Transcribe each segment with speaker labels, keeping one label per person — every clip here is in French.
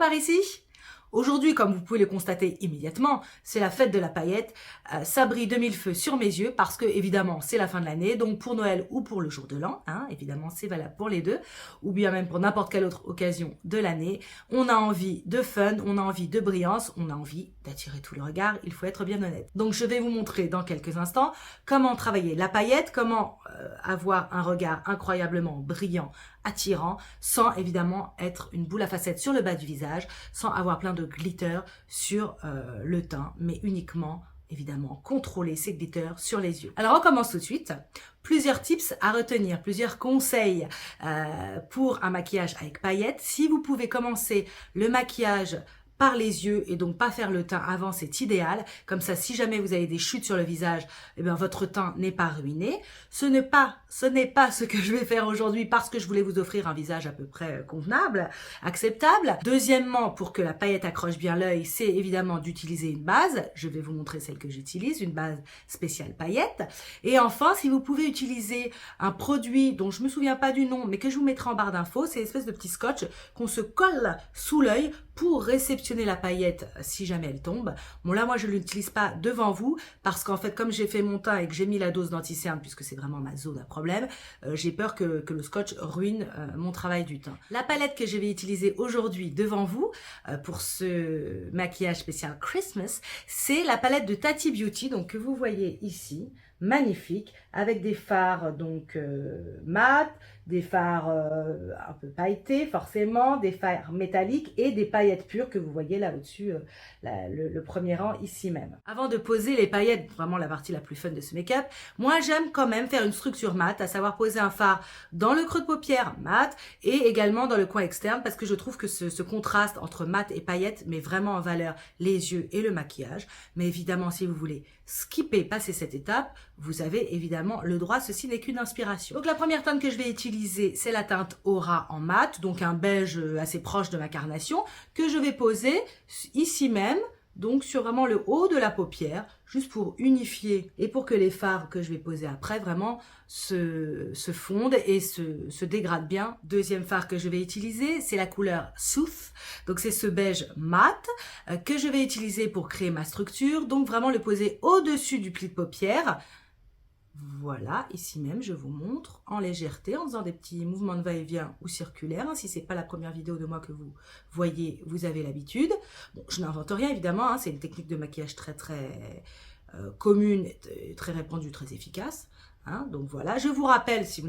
Speaker 1: par ici? Aujourd'hui, comme vous pouvez le constater immédiatement, c'est la fête de la paillette. Ça brille de mille feux sur mes yeux parce que, évidemment, c'est la fin de l'année. Donc, pour Noël ou pour le jour de l'an, hein, évidemment, c'est valable pour les deux. Ou bien même pour n'importe quelle autre occasion de l'année. On a envie de fun, on a envie de brillance, on a envie d'attirer tout le regard. Il faut être bien honnête. Donc, je vais vous montrer dans quelques instants comment travailler la paillette, comment avoir un regard incroyablement brillant, attirant, sans évidemment être une boule à facettes sur le bas du visage, sans avoir plein de glitter sur le teint, mais uniquement évidemment contrôler ces glitters sur les yeux. Alors on commence tout de suite. Plusieurs tips à retenir, plusieurs conseils pour un maquillage avec paillettes. Si vous pouvez commencer le maquillage par les yeux et donc pas faire le teint avant, c'est idéal. Comme ça, si jamais vous avez des chutes sur le visage, eh bien, votre teint n'est pas ruiné. Ce n'est pas ce que je vais faire aujourd'hui parce que je voulais vous offrir un visage à peu près convenable, acceptable. Deuxièmement, pour que la paillette accroche bien l'œil, c'est évidemment d'utiliser une base. Je vais vous montrer celle que j'utilise, une base spéciale paillette. Et enfin, si vous pouvez utiliser un produit dont je me souviens pas du nom, mais que je vous mettrai en barre d'infos, c'est l'espèce de petit scotch qu'on se colle sous l'œil pour réceptionner la paillette si jamais elle tombe. Bon là, moi, je ne l'utilise pas devant vous parce qu'en fait, comme j'ai fait mon teint et que j'ai mis la dose d'anti-cerne, puisque c'est vraiment ma zone à problème, j'ai peur que le scotch ruine mon travail du teint. La palette que je vais utiliser aujourd'hui devant vous pour ce maquillage spécial Christmas, c'est la palette de Tati Beauty, donc que vous voyez ici, magnifique, avec des fards donc mat, des fards un peu pailletés forcément, des fards métalliques et des paillettes pures que vous voyez là au-dessus, le premier rang ici même. Avant de poser les paillettes, vraiment la partie la plus fun de ce make-up, moi j'aime quand même faire une structure mat, à savoir poser un fard dans le creux de paupière mat et également dans le coin externe parce que je trouve que ce contraste entre mat et paillettes met vraiment en valeur les yeux et le maquillage. Mais évidemment, si vous voulez skipper, passer cette étape, vous avez évidemment le droit, ceci n'est qu'une inspiration. Donc la première teinte que je vais utiliser, c'est la teinte Aura en mat, donc un beige assez proche de ma carnation, que je vais poser ici même, donc sur vraiment le haut de la paupière, juste pour unifier et pour que les fards que je vais poser après vraiment se fondent et se dégradent bien. Deuxième fard que je vais utiliser, c'est la couleur Sooth, donc c'est ce beige mat que je vais utiliser pour créer ma structure, donc vraiment le poser au-dessus du pli de paupière. Voilà, ici même, je vous montre en légèreté, en faisant des petits mouvements de va-et-vient ou circulaires. Si ce n'est pas la première vidéo de moi que vous voyez, vous avez l'habitude. Bon, je n'invente rien, évidemment, hein, c'est une technique de maquillage très commune, très répandue, très efficace. Hein, donc voilà, je vous rappelle, si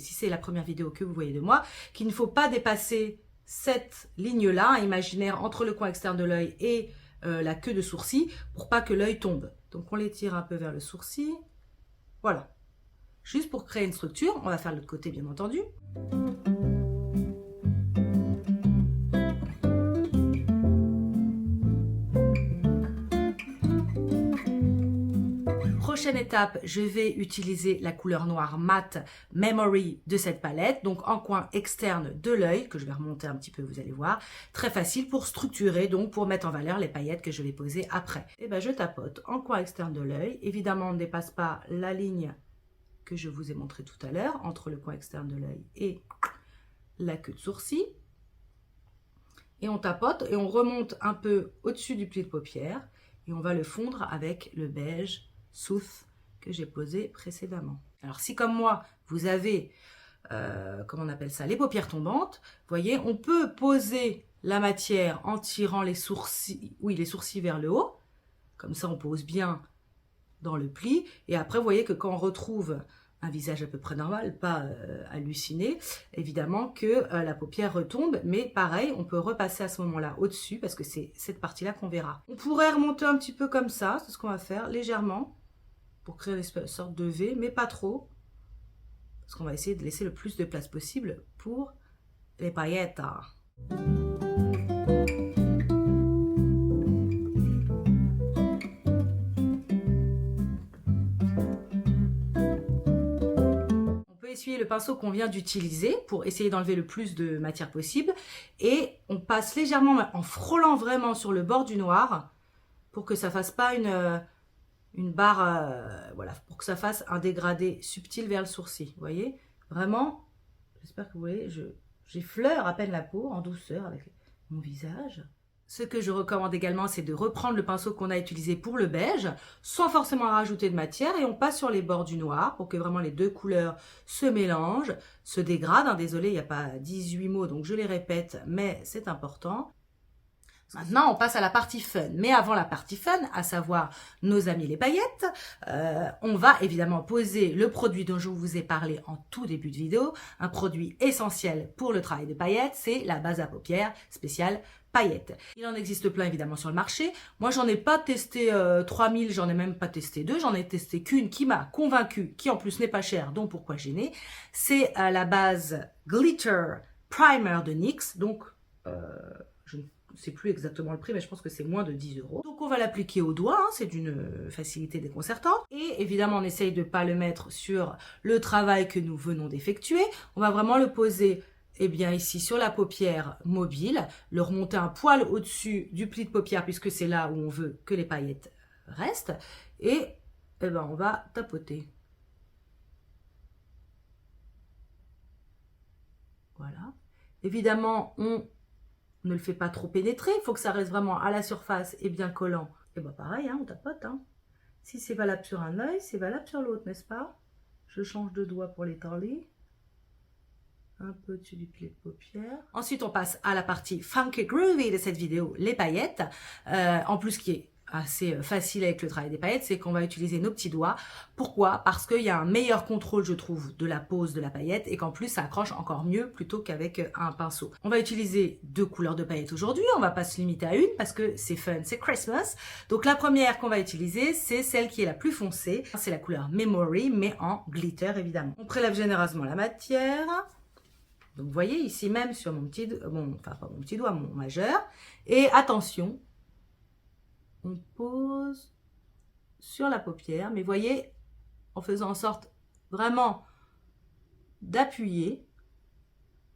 Speaker 1: c'est la première vidéo que vous voyez de moi, qu'il ne faut pas dépasser cette ligne-là, imaginaire, entre le coin externe de l'œil et la queue de sourcil, pour pas que l'œil tombe. Donc on l'étire un peu vers le sourcil. Voilà, juste pour créer une structure, on va faire l'autre côté bien entendu. Prochaine étape, je vais utiliser la couleur noire mat Memory de cette palette, donc en coin externe de l'œil, que je vais remonter un petit peu, vous allez voir. Très facile pour structurer, donc pour mettre en valeur les paillettes que je vais poser après. Et ben je tapote en coin externe de l'œil. Évidemment, on ne dépasse pas la ligne que je vous ai montré tout à l'heure, entre le coin externe de l'œil et la queue de sourcil. Et on tapote et on remonte un peu au-dessus du pli de paupière et on va le fondre avec le beige Sooth que j'ai posé précédemment. Alors si comme moi, vous avez, comment on appelle ça, les paupières tombantes, vous voyez, on peut poser la matière en tirant les sourcils vers le haut. Comme ça, on pose bien dans le pli. Et après, vous voyez que quand on retrouve un visage à peu près normal, pas halluciné, évidemment que la paupière retombe, mais pareil, on peut repasser à ce moment-là au-dessus, parce que c'est cette partie-là qu'on verra. On pourrait remonter un petit peu comme ça, c'est ce qu'on va faire, légèrement, pour créer une sorte de V, mais pas trop, parce qu'on va essayer de laisser le plus de place possible pour les paillettes. Essuyer le pinceau qu'on vient d'utiliser pour essayer d'enlever le plus de matière possible et on passe légèrement en frôlant vraiment sur le bord du noir pour que ça fasse pas une barre, voilà, pour que ça fasse un dégradé subtil vers le sourcil, vous voyez, vraiment, j'espère que vous voyez, j'effleure à peine la peau en douceur avec mon visage. Ce que je recommande également, c'est de reprendre le pinceau qu'on a utilisé pour le beige, sans forcément rajouter de matière, et on passe sur les bords du noir pour que vraiment les deux couleurs se mélangent, se dégradent. Hein, désolé, il n'y a pas 18 mots, donc je les répète, mais c'est important. Maintenant, on passe à la partie fun. Mais avant la partie fun, à savoir nos amis les paillettes, on va évidemment poser le produit dont je vous ai parlé en tout début de vidéo. Un produit essentiel pour le travail des paillettes, c'est la base à paupières spéciale paillettes. Il en existe plein évidemment sur le marché. Moi, j'en ai pas testé 3000, j'en ai même pas testé 2. J'en ai testé qu'une qui m'a convaincue, qui en plus n'est pas chère, donc pourquoi gêner. C'est la base Glitter Primer de NYX. Donc, je ne sais plus exactement le prix, mais je pense que c'est moins de 10 €. Donc on va l'appliquer au doigt, hein, c'est d'une facilité déconcertante. Et évidemment, on essaye de ne pas le mettre sur le travail que nous venons d'effectuer. On va vraiment le poser bien ici sur la paupière mobile, le remonter un poil au-dessus du pli de paupière, puisque c'est là où on veut que les paillettes restent. Et on va tapoter. Voilà. Évidemment, on ne le fait pas trop pénétrer, il faut que ça reste vraiment à la surface et bien collant. Et pareil, hein, on tapote. Hein. Si c'est valable sur un œil, c'est valable sur l'autre, n'est-ce pas? Je change de doigt pour l'étaler. Un peu au-dessus du pli de paupière. Ensuite, on passe à la partie funky groovy de cette vidéo, les paillettes. En plus, qui est assez facile avec le travail des paillettes, c'est qu'on va utiliser nos petits doigts. Pourquoi? Parce qu'il y a un meilleur contrôle, je trouve, de la pose de la paillette et qu'en plus, ça accroche encore mieux plutôt qu'avec un pinceau. On va utiliser 2 couleurs de paillettes aujourd'hui. On va pas se limiter à une parce que c'est fun, c'est Christmas. Donc, la première qu'on va utiliser, c'est celle qui est la plus foncée. C'est la couleur Memory, mais en glitter, évidemment. On prélève généreusement la matière. Donc, vous voyez, ici même sur mon petit doigt, enfin pas mon petit doigt, mon majeur. Et attention, on pose sur la paupière, mais voyez, en faisant en sorte vraiment d'appuyer,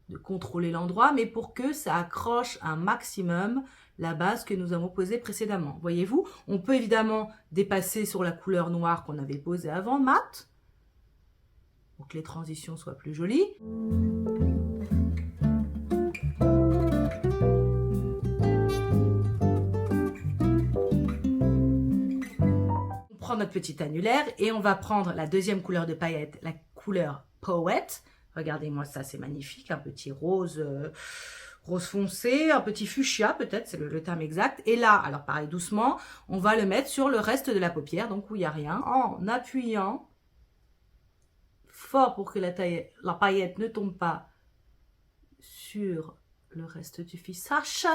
Speaker 1: de contrôler l'endroit, mais pour que ça accroche un maximum la base que nous avons posée précédemment. Voyez-vous, on peut évidemment dépasser sur la couleur noire qu'on avait posée avant, mat, pour que les transitions soient plus jolies. Notre petit annulaire et on va prendre la deuxième couleur de paillettes, la couleur Poète. Regardez-moi ça, c'est magnifique, un petit rose, rose foncé, un petit fuchsia peut-être, c'est le terme exact. Et là, alors pareil, doucement, on va le mettre sur le reste de la paupière, donc où il n'y a rien, en appuyant fort pour que la paillette ne tombe pas sur le reste du visage.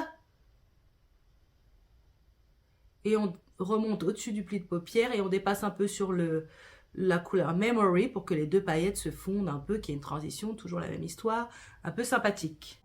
Speaker 1: Et on remonte au-dessus du pli de paupière et on dépasse un peu sur la couleur Memory pour que les deux paillettes se fondent un peu, qu'il y ait une transition, toujours la même histoire, un peu sympathique.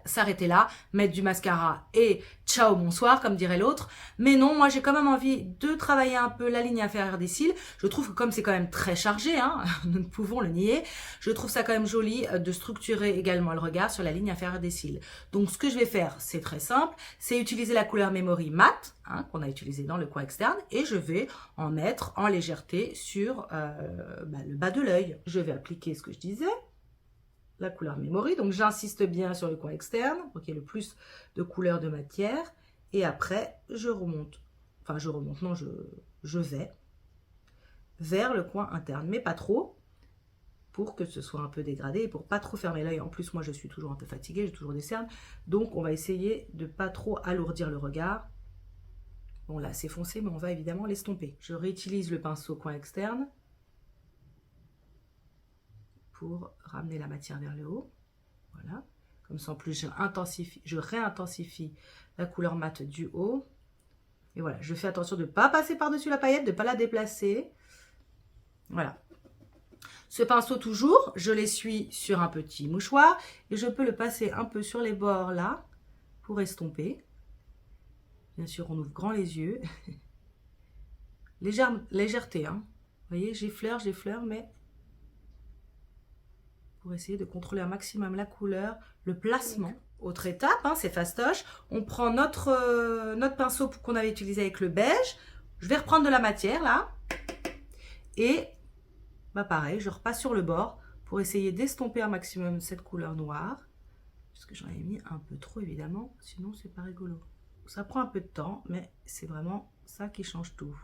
Speaker 1: S'arrêter là, mettre du mascara et ciao bonsoir comme dirait l'autre, mais non, moi j'ai quand même envie de travailler un peu la ligne inférieure des cils. Je trouve que comme c'est quand même très chargé, hein, nous ne pouvons le nier, je trouve ça quand même joli de structurer également le regard sur la ligne inférieure des cils. Donc ce que je vais faire, c'est très simple, c'est utiliser la couleur Memory Matte, hein, qu'on a utilisé dans le coin externe, et je vais en mettre en légèreté sur le bas de l'œil. Je vais appliquer ce que je disais, la couleur Memory, donc j'insiste bien sur le coin externe pour qu'il y ait le plus de couleurs de matière, et après je remonte, non, je vais vers le coin interne, mais pas trop, pour que ce soit un peu dégradé et pour pas trop fermer l'œil. En plus, moi je suis toujours un peu fatiguée, j'ai toujours des cernes, donc on va essayer de pas trop alourdir le regard. Bon là c'est foncé, mais on va évidemment l'estomper. Je réutilise le pinceau coin externe pour ramener la matière vers le haut. Voilà. Comme ça, en plus, je réintensifie la couleur mate du haut. Et voilà, je fais attention de ne pas passer par-dessus la paillette, de ne pas la déplacer. Voilà. Ce pinceau, toujours, je l'essuie sur un petit mouchoir et je peux le passer un peu sur les bords là pour estomper. Bien sûr, on ouvre grand les yeux. Légèreté, hein. Vous voyez, j'effleure, mais pour essayer de contrôler un maximum la couleur, le placement. Autre étape, hein, c'est fastoche. On prend notre pinceau qu'on avait utilisé avec le beige. Je vais reprendre de la matière là. Et bah pareil, je repasse sur le bord pour essayer d'estomper un maximum cette couleur noire. Parce que j'en ai mis un peu trop évidemment, sinon c'est pas rigolo. Ça prend un peu de temps, mais c'est vraiment ça qui change tout.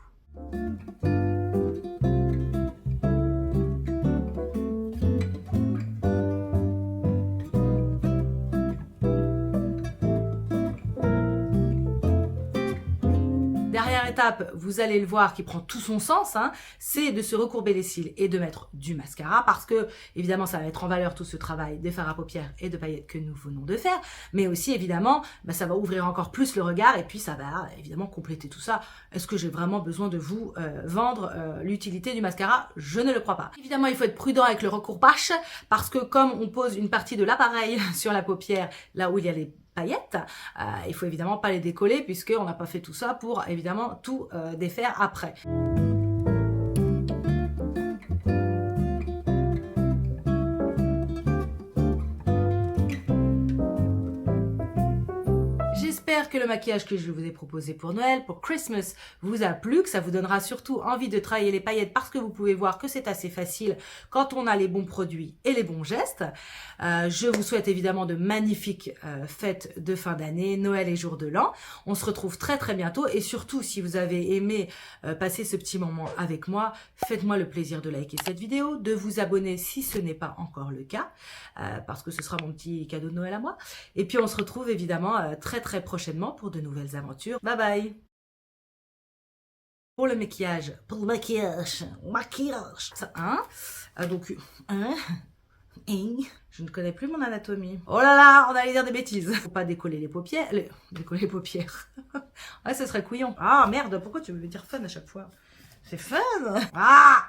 Speaker 1: Dernière étape, vous allez le voir qui prend tout son sens, hein, c'est de se recourber les cils et de mettre du mascara parce que évidemment ça va mettre en valeur tout ce travail des fards à paupières et de paillettes que nous venons de faire, mais aussi évidemment bah, ça va ouvrir encore plus le regard et puis ça va évidemment compléter tout ça. Est-ce que j'ai vraiment besoin de vous vendre l'utilité du mascara? Je ne le crois pas. Évidemment il faut être prudent avec le recourbage parce que comme on pose une partie de l'appareil sur la paupière là où il y a les paillettes, il faut évidemment pas les décoller puisqu'on n'a pas fait tout ça pour évidemment tout défaire après. J'espère que le maquillage que je vous ai proposé pour Noël, pour Christmas, vous a plu, que ça vous donnera surtout envie de travailler les paillettes parce que vous pouvez voir que c'est assez facile quand on a les bons produits et les bons gestes. Je vous souhaite évidemment de magnifiques fêtes de fin d'année, Noël et jour de l'an. On se retrouve très très bientôt et surtout si vous avez aimé passer ce petit moment avec moi, faites-moi le plaisir de liker cette vidéo, de vous abonner si ce n'est pas encore le cas, parce que ce sera mon petit cadeau de Noël à moi. Et puis on se retrouve évidemment très très prochainement pour de nouvelles aventures. Bye bye. Pour le maquillage, ça, hein, donc, hein, je ne connais plus mon anatomie. Oh là là, on allait dire des bêtises. Faut pas décoller les paupières, décoller les paupières. Ouais, ce serait couillon. Ah merde, pourquoi tu veux dire fun à chaque fois? C'est fun. Ah!